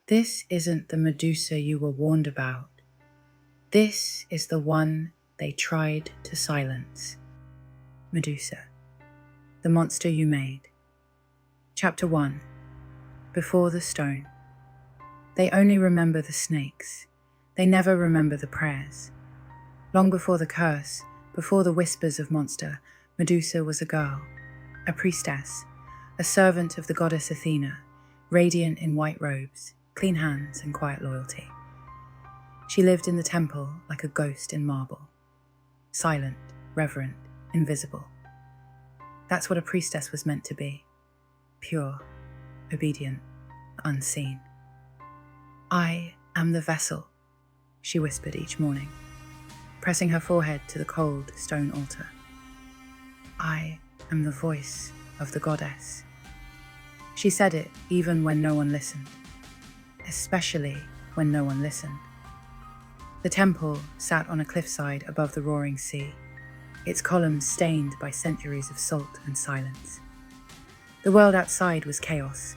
This isn't the Medusa you were warned about. This is the one they tried to silence. Medusa, the monster you made. Chapter 1. Before the stone. They only remember the snakes. They never remember the prayers. Long before the curse, before the whispers of monster, Medusa was a girl, a priestess, a servant of the goddess Athena, radiant in white robes, clean hands and quiet loyalty. She lived in the temple like a ghost in marble, silent, reverent, invisible. That's what a priestess was meant to be, pure, obedient, unseen. I am the vessel, she whispered each morning, pressing her forehead to the cold stone altar. I am the voice of the goddess. She said it even when no one listened, especially when no one listened. The temple sat on a cliffside above the roaring sea, its columns stained by centuries of salt and silence. The world outside was chaos,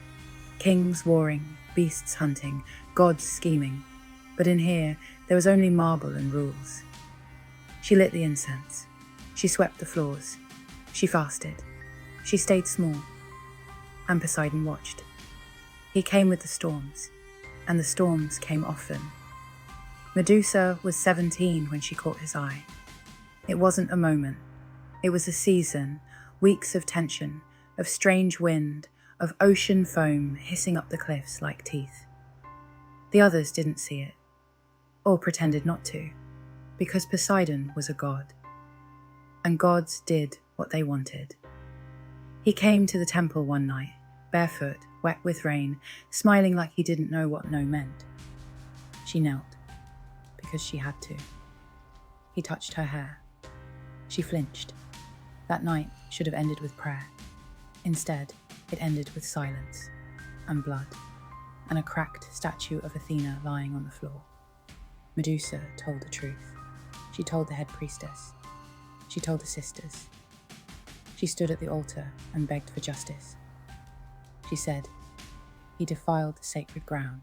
kings warring, beasts hunting, gods scheming, but in here there was only marble and rules. She lit the incense, she swept the floors, she fasted, she stayed small, and Poseidon watched. He came with the storms, and the storms came often. Medusa was 17 when she caught his eye. It wasn't a moment. It was a season, weeks of tension, of strange wind, of ocean foam hissing up the cliffs like teeth. The others didn't see it, or pretended not to, because Poseidon was a god, and gods did what they wanted. He came to the temple one night, barefoot, wet with rain, smiling like he didn't know what no meant. She knelt, because she had to. He touched her hair. She flinched. That night should have ended with prayer. Instead, it ended with silence, and blood, and a cracked statue of Athena lying on the floor. Medusa told the truth. She told the head priestess. She told the sisters. She stood at the altar and begged for justice. She said, "He defiled the sacred ground.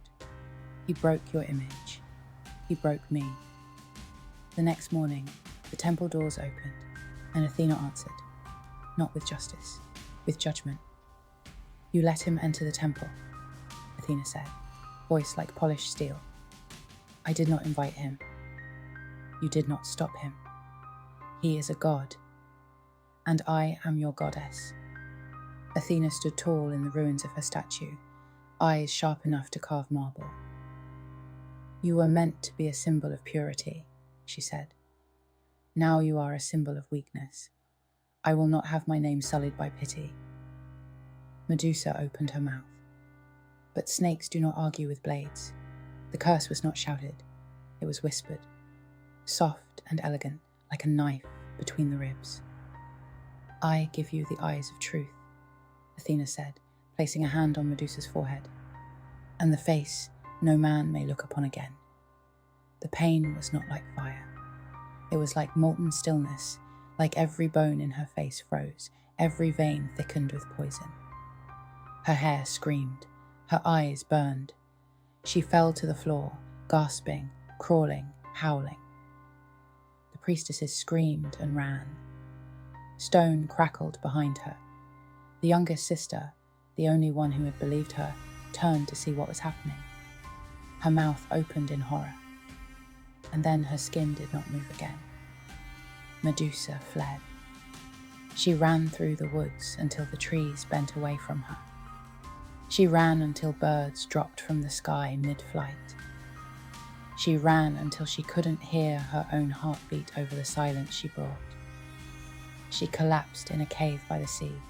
He broke your image. He broke me." The next morning, the temple doors opened, and Athena answered, not with justice, with judgment. "You let him enter the temple," Athena said, voice like polished steel. "I did not invite him. You did not stop him. He is a god, and I am your goddess." Athena stood tall in the ruins of her statue, eyes sharp enough to carve marble. "You were meant to be a symbol of purity," she said. "Now you are a symbol of weakness. I will not have my name sullied by pity." Medusa opened her mouth. But snakes do not argue with blades. The curse was not shouted. It was whispered, soft and elegant, like a knife between the ribs. "I give you the eyes of truth," Athena said, placing a hand on Medusa's forehead, "and the face no man may look upon again." The pain was not like fire. It was like molten stillness, like every bone in her face froze, every vein thickened with poison. Her hair screamed, her eyes burned. She fell to the floor, gasping, crawling, howling. The priestesses screamed and ran. Stone crackled behind her. The youngest sister, the only one who had believed her, turned to see what was happening. Her mouth opened in horror, and then her skin did not move again. Medusa fled. She ran through the woods until the trees bent away from her. She ran until birds dropped from the sky mid-flight. She ran until she couldn't hear her own heartbeat over the silence she brought. She collapsed in a cave by the sea,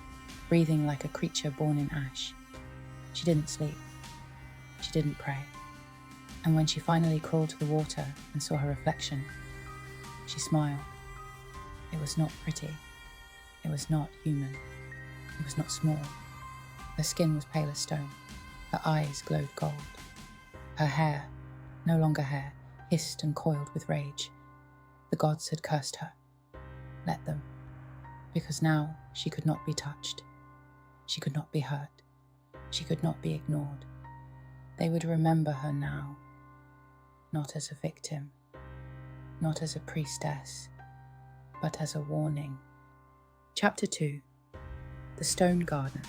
breathing like a creature born in ash. She didn't sleep. She didn't pray. And when she finally crawled to the water and saw her reflection, she smiled. It was not pretty. It was not human. It was not small. Her skin was pale as stone. Her eyes glowed gold. Her hair, no longer hair, hissed and coiled with rage. The gods had cursed her. Let them. Because now she could not be touched. She could not be hurt. She could not be ignored. They would remember her now, not as a victim, not as a priestess, but as a warning. Chapter 2. The Stone Garden.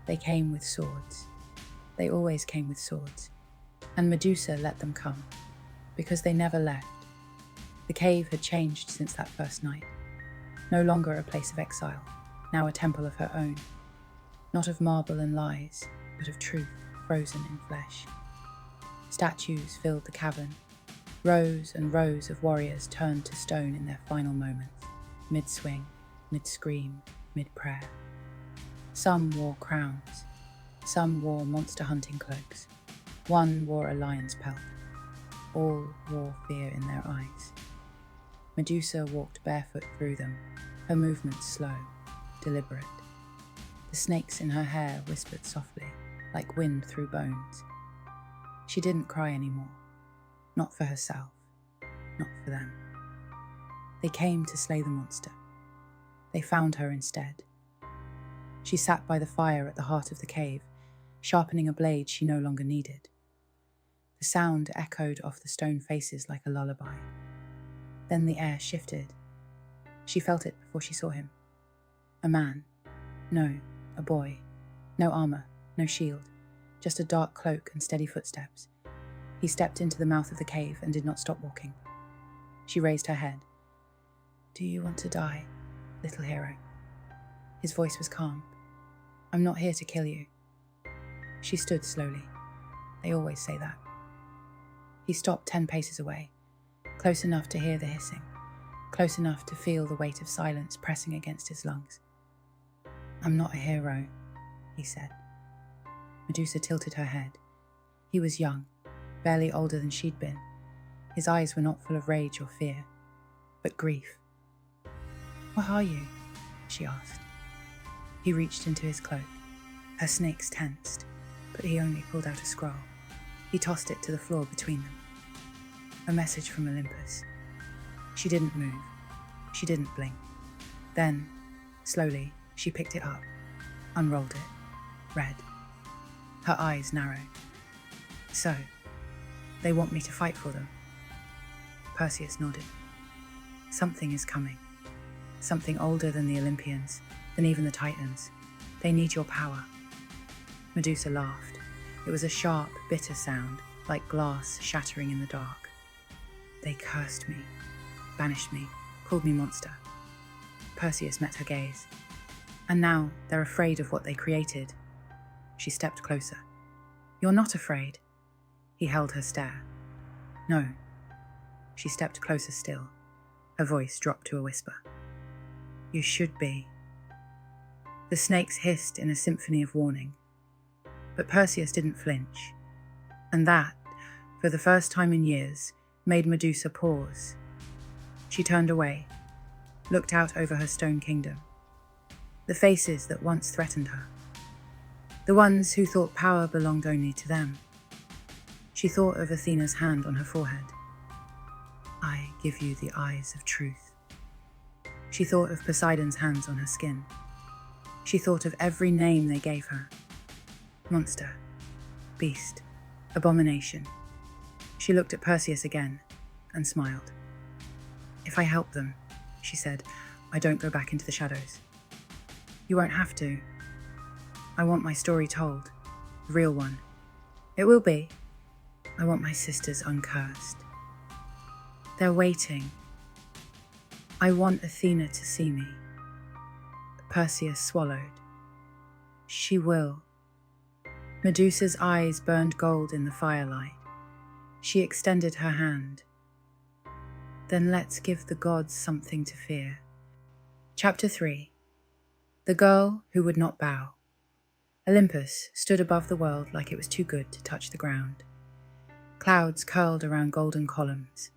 They came with swords. They always came with swords. And Medusa let them come, because they never left. The cave had changed since that first night. No longer a place of exile, now a temple of her own. Not of marble and lies, but of truth frozen in flesh. Statues filled the cavern. Rows and rows of warriors turned to stone in their final moments, mid-swing, mid-scream, mid-prayer. Some wore crowns. Some wore monster hunting cloaks. One wore a lion's pelt. All wore fear in their eyes. Medusa walked barefoot through them, her movements slow, deliberate. The snakes in her hair whispered softly, like wind through bones. She didn't cry anymore. Not for herself, not for them. They came to slay the monster. They found her instead. She sat by the fire at the heart of the cave, sharpening a blade she no longer needed. The sound echoed off the stone faces like a lullaby. Then the air shifted. She felt it before she saw him. A man. No, a boy. No armor, no shield, just a dark cloak and steady footsteps. He stepped into the mouth of the cave and did not stop walking. She raised her head. "Do you want to die, little hero?" His voice was calm. "I'm not here to kill you." She stood slowly. They always say that. He stopped 10 paces away, close enough to hear the hissing, close enough to feel the weight of silence pressing against his lungs. "I'm not a hero," he said. Medusa tilted her head. He was young, barely older than she'd been. His eyes were not full of rage or fear, but grief. "What are you?" she asked. He reached into his cloak. Her snakes tensed, but he only pulled out a scroll. He tossed it to the floor between them. A message from Olympus. She didn't move. She didn't blink. Then, slowly, she picked it up, unrolled it, read. Her eyes narrowed. "So, they want me to fight for them?" Perseus nodded. "Something is coming. Something older than the Olympians, than even the Titans. They need your power." Medusa laughed. It was a sharp, bitter sound, like glass shattering in the dark. "They cursed me, banished me, called me monster." Perseus met her gaze. "And now they're afraid of what they created." She stepped closer. "You're not afraid." He held her stare. "No." She stepped closer still. Her voice dropped to a whisper. "You should be." The snakes hissed in a symphony of warning. But Perseus didn't flinch. And that, for the first time in years, made Medusa pause. She turned away, looked out over her stone kingdom. The faces that once threatened her. The ones who thought power belonged only to them. She thought of Athena's hand on her forehead. "I give you the eyes of truth." She thought of Poseidon's hands on her skin. She thought of every name they gave her. Monster, beast, abomination. She looked at Perseus again and smiled. "If I help them," she said, "I don't go back into the shadows." "You won't have to. I want my story told, the real one. It will be. I want my sisters uncursed. They're waiting. I want Athena to see me." Perseus swallowed. "She will." Medusa's eyes burned gold in the firelight. She extended her hand. "Then let's give the gods something to fear." Chapter 3. The Girl Who Would Not Bow. Olympus stood above the world like it was too good to touch the ground. Clouds curled around golden columns.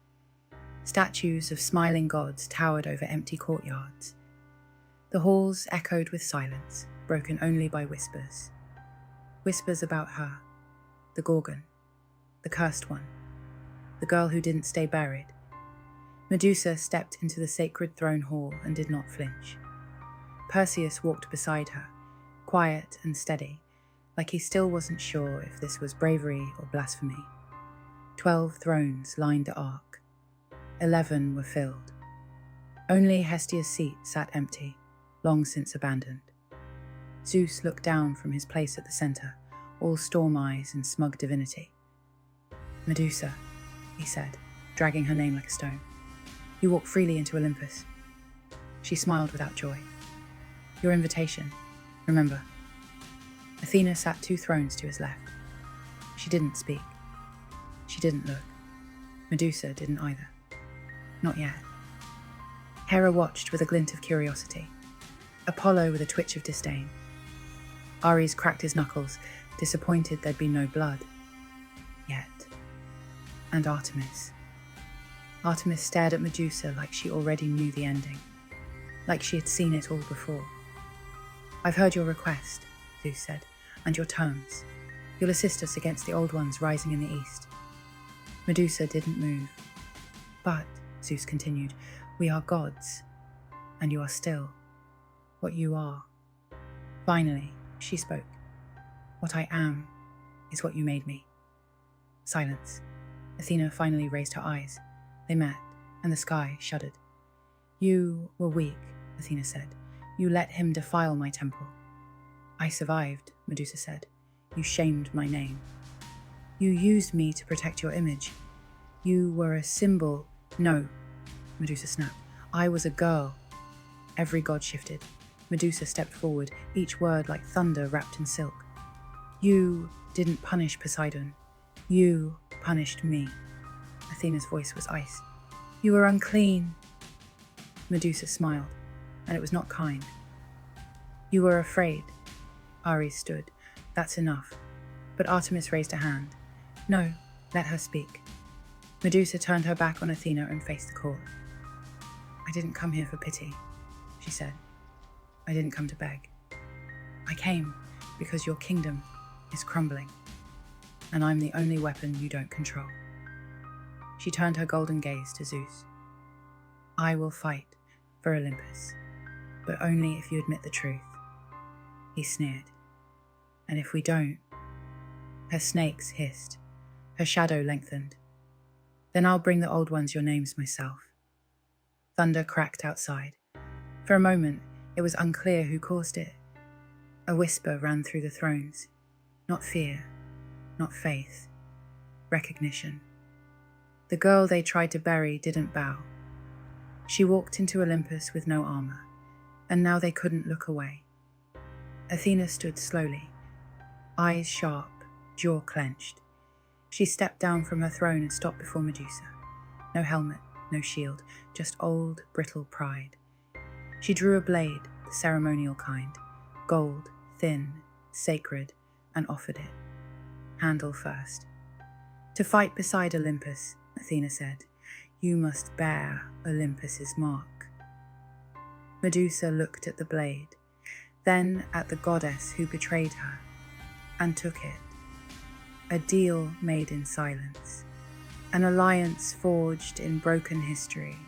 Statues of smiling gods towered over empty courtyards. The halls echoed with silence, broken only by whispers. Whispers about her, the Gorgon, the cursed one, the girl who didn't stay buried. Medusa stepped into the sacred throne hall and did not flinch. Perseus walked beside her, quiet and steady, like he still wasn't sure if this was bravery or blasphemy. 12 thrones lined the ark. 11 were filled. Only Hestia's seat sat empty, long since abandoned. Zeus looked down from his place at the center, all storm eyes and smug divinity. "Medusa," he said, dragging her name like a stone. "You walk freely into Olympus." She smiled without joy. "Your invitation, remember." Athena sat 2 thrones to his left. She didn't speak. She didn't look. Medusa didn't either. Not yet. Hera watched with a glint of curiosity. Apollo with a twitch of disdain. Ares cracked his knuckles, disappointed there'd be no blood. Yet. And Artemis. Artemis stared at Medusa like she already knew the ending. Like she had seen it all before. "I've heard your request," Zeus said, "and your terms. You'll assist us against the Old Ones rising in the east." Medusa didn't move. "But," Zeus continued, "we are gods, and you are still what you are." Finally, she spoke. "What I am is what you made me." Silence. Athena finally raised her eyes. They met, and the sky shuddered. "You were weak," Athena said. "You let him defile my temple." "I survived," Medusa said. "You shamed my name. You used me to protect your image. You were a symbol." "No," Medusa snapped. "I was a girl." Every god shifted. Medusa stepped forward, each word like thunder wrapped in silk. "You didn't punish Poseidon. You punished me." Athena's voice was ice. "You were unclean." Medusa smiled, and it was not kind. "You were afraid." Ares stood. "That's enough." But Artemis raised a hand. "No, let her speak." Medusa turned her back on Athena and faced the court. "I didn't come here for pity," she said. "I didn't come to beg. I came because your kingdom is crumbling, and I'm the only weapon you don't control." She turned her golden gaze to Zeus. "I will fight for Olympus, but only if you admit the truth." He sneered. "And if we don't?" Her snakes hissed. Her shadow lengthened. "Then I'll bring the Old Ones your names myself." Thunder cracked outside. For a moment, it was unclear who caused it. A whisper ran through the thrones. Not fear, not faith. Recognition. The girl they tried to bury didn't bow. She walked into Olympus with no armor, and now they couldn't look away. Athena stood slowly, eyes sharp, jaw clenched. She stepped down from her throne and stopped before Medusa. No helmet, no shield, just old, brittle pride. She drew a blade, the ceremonial kind, gold, thin, sacred, and offered it. Handle first. "To fight beside Olympus," Athena said, "you must bear Olympus's mark." Medusa looked at the blade, then at the goddess who betrayed her, and took it. A deal made in silence, an alliance forged in broken history.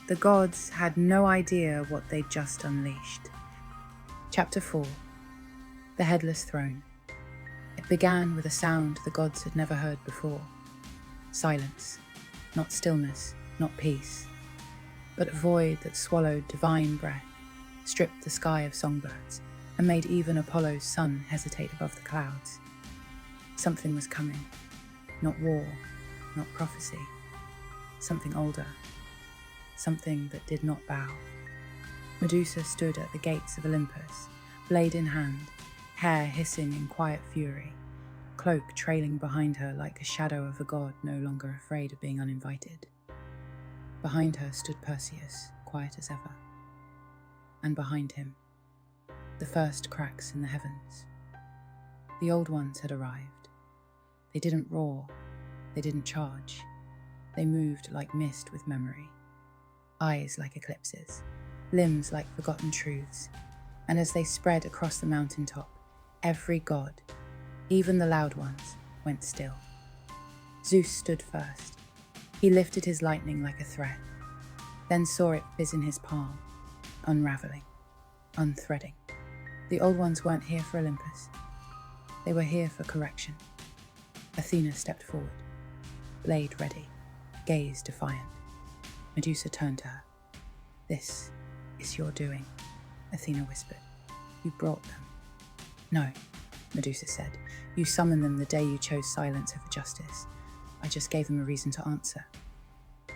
The gods had no idea what they'd just unleashed. Chapter 4. The Headless Throne. It began with a sound the gods had never heard before. Silence, not stillness, not peace, but a void that swallowed divine breath, stripped the sky of songbirds, and made even Apollo's sun hesitate above the clouds. Something was coming. Not war, not prophecy. Something older. Something that did not bow. Medusa stood at the gates of Olympus, blade in hand, hair hissing in quiet fury, cloak trailing behind her like a shadow of a god no longer afraid of being uninvited. Behind her stood Perseus, quiet as ever. And behind him, the first cracks in the heavens. The Old Ones had arrived. They didn't roar, they didn't charge. They moved like mist with memory. Eyes like eclipses, limbs like forgotten truths, and as they spread across the mountaintop, every god, even the loud ones, went still. Zeus stood first. He lifted his lightning like a threat, then saw it fizz in his palm, unraveling, unthreading. The Old Ones weren't here for Olympus. They were here for correction. Athena stepped forward, blade ready, gaze defiant. Medusa turned to her. "This is your doing," Athena whispered. "You brought them." "No," Medusa said. "You summoned them the day you chose silence over justice. I just gave them a reason to answer."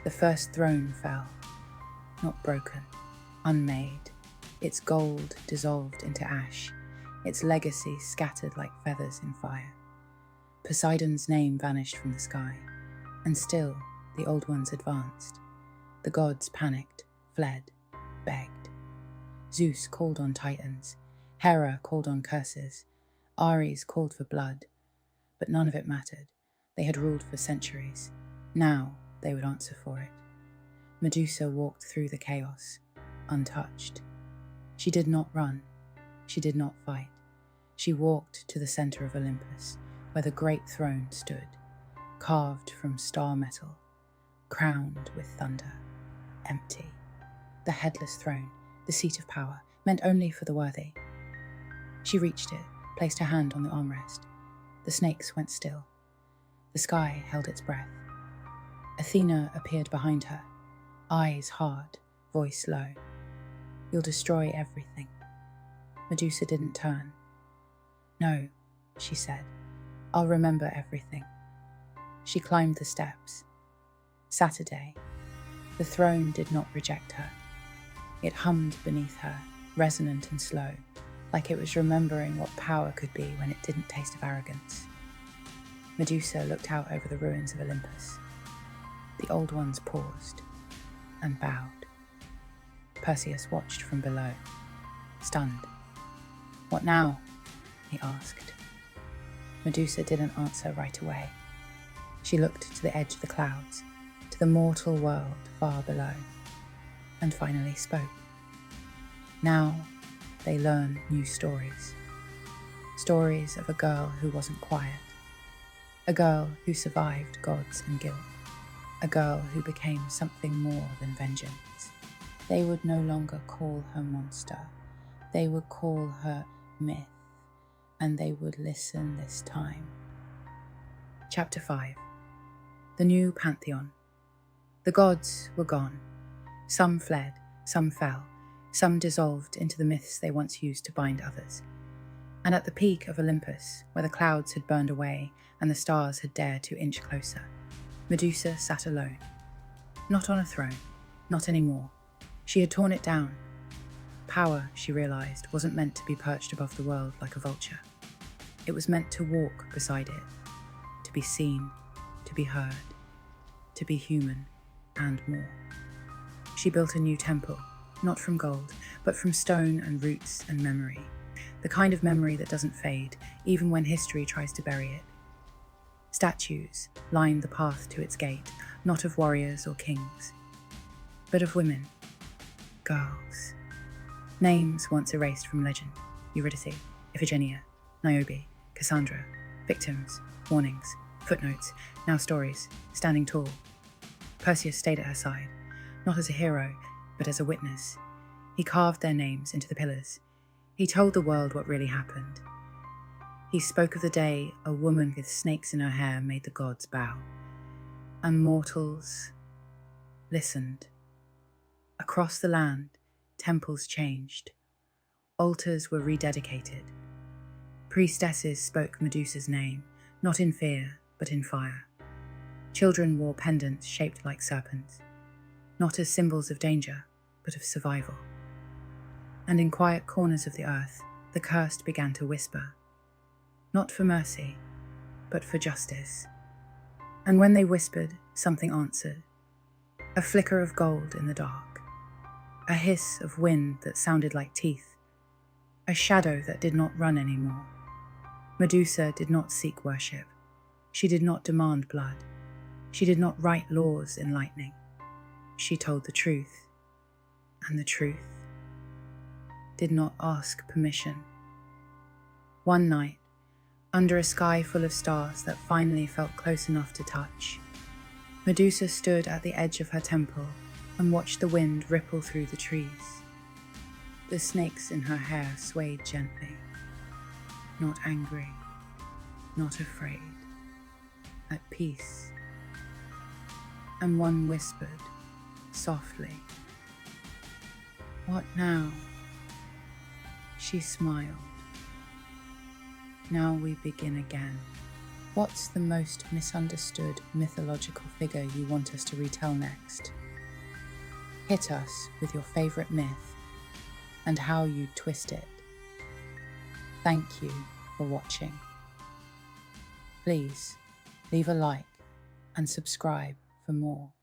The first throne fell, not broken, unmade, its gold dissolved into ash, its legacy scattered like feathers in fire. Poseidon's name vanished from the sky, and still the old ones advanced. The gods panicked, fled, begged. Zeus called on titans, Hera called on curses, Ares called for blood, but none of it mattered. They had ruled for centuries. Now they would answer for it. Medusa walked through the chaos, untouched. She did not run. She did not fight. She walked to the center of Olympus, where the great throne stood, carved from star metal, crowned with thunder, empty. The headless throne, the seat of power, meant only for the worthy. She reached it, placed her hand on the armrest. The snakes went still. The sky held its breath. Athena appeared behind her, eyes hard, voice low. "You'll destroy everything." Medusa didn't turn. "No," she said. "I'll remember everything." She climbed the steps. Saturday. The throne did not reject her. It hummed beneath her, resonant and slow, like it was remembering what power could be when it didn't taste of arrogance. Medusa looked out over the ruins of Olympus. The old ones paused and bowed. Perseus watched from below, stunned. "What now?" he asked. Medusa didn't answer right away. She looked to the edge of the clouds, to the mortal world far below, and finally spoke. Now they learn new stories. Stories of a girl who wasn't quiet. A girl who survived gods and guilt. A girl who became something more than vengeance. They would no longer call her monster. They would call her myth. And they would listen this time. Chapter 5. The New Pantheon. The gods were gone. Some fled, some fell, some dissolved into the myths they once used to bind others. And at the peak of Olympus, where the clouds had burned away and the stars had dared to inch closer, Medusa sat alone. Not on a throne, not anymore. She had torn it down. Power, she realized, wasn't meant to be perched above the world like a vulture. It was meant to walk beside it, to be seen, to be heard, to be human, and more. She built a new temple, not from gold, but from stone and roots and memory, the kind of memory that doesn't fade, even when history tries to bury it. Statues lined the path to its gate, not of warriors or kings, but of women, girls. Names once erased from legend: Eurydice, Iphigenia, Niobe, Cassandra, victims, warnings, footnotes, now stories, standing tall. Perseus stayed at her side, not as a hero, but as a witness. He carved their names into the pillars. He told the world what really happened. He spoke of the day a woman with snakes in her hair made the gods bow. And mortals listened. Across the land, temples changed. Altars were rededicated. Priestesses spoke Medusa's name, not in fear, but in fire. Children wore pendants shaped like serpents, not as symbols of danger, but of survival. And in quiet corners of the earth, the cursed began to whisper, not for mercy, but for justice. And when they whispered, something answered. A flicker of gold in the dark. A hiss of wind that sounded like teeth. A shadow that did not run anymore. Medusa did not seek worship. She did not demand blood. She did not write laws in lightning. She told the truth. And the truth did not ask permission. One night, under a sky full of stars that finally felt close enough to touch, Medusa stood at the edge of her temple and watched the wind ripple through the trees. The snakes in her hair swayed gently, not angry, not afraid, at peace. And one whispered, softly, "What now?" She smiled. "Now we begin again." What's the most misunderstood mythological figure you want us to retell next? Hit us with your favourite myth and how you twist it. Thank you for watching. Please leave a like and subscribe for more.